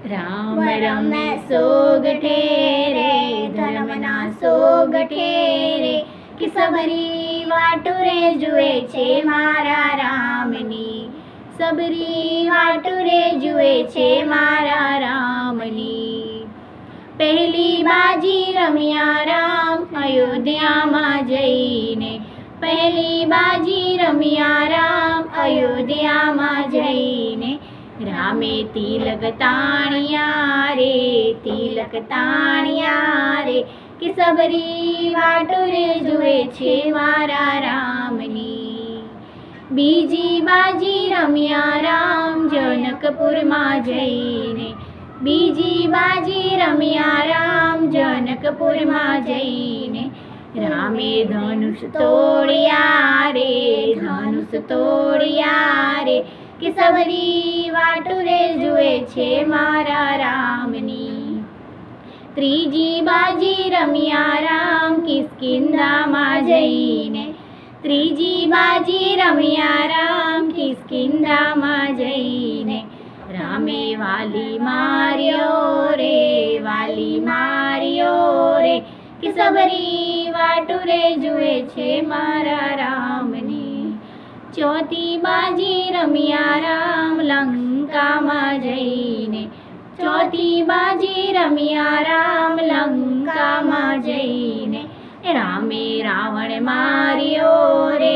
રામ રમે સોગઠે રે ધર્મના સોગઠે રે કે સબરી વાટુ રે જુએ છે મારા રામની સબરી વાટુ રે જુએ છે મારા રામની પહેલી બાજી રમ્યા રામ અયોધ્યામાં જઈને પહેલી બાજી રમ્યા રામ અયોધ્યામાં જઈને રામે તિલક તાણ્યા રે તિલક તાણ્યા રે કે સબરી વાટુ રે જુએ છે મારા રામની બીજી બાજી રમ્યા રામ જનકપુરમાં જઈને બીજી બાજી રમ્યા રામ જનકપુરમાં જઈને રામે ધનુષ તોડ્યા રે ધનુષ તોડ્યા રે કે સબરી વાટુ રે જુએ છે મારા રામની ત્રીજી બાજી રમ્યા રામ કિષ્કિંધામાં જઈને ત્રીજી બાજી રમ્યા રામ કિષ્કિંધામાં જઈને રામે વાલી માર્યો રે વાલી માર્યો રે કે સબરી વાટુ રે જુએ છે મારા રામની ચોથી બાજી રમ્યા રામ લંકામાં જઈને ચોથી બાજી રમ્યા રામ લંકામાં જઈને રામે રાવણ માર્યો રે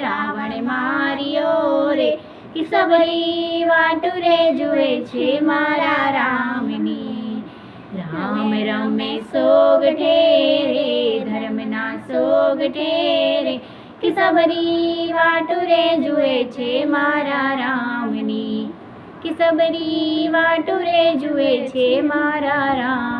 રાવણ માર્યો રે કે સબરી વાટુ રે જુએ છે મારા રામની રામ રમે સોગઠે રે ધર્મના સોગઠે રે કે સબરી વાટુ રે જુએ છે મારા રામની કે સબરી વાટુ રે જુએ છે મારા રામ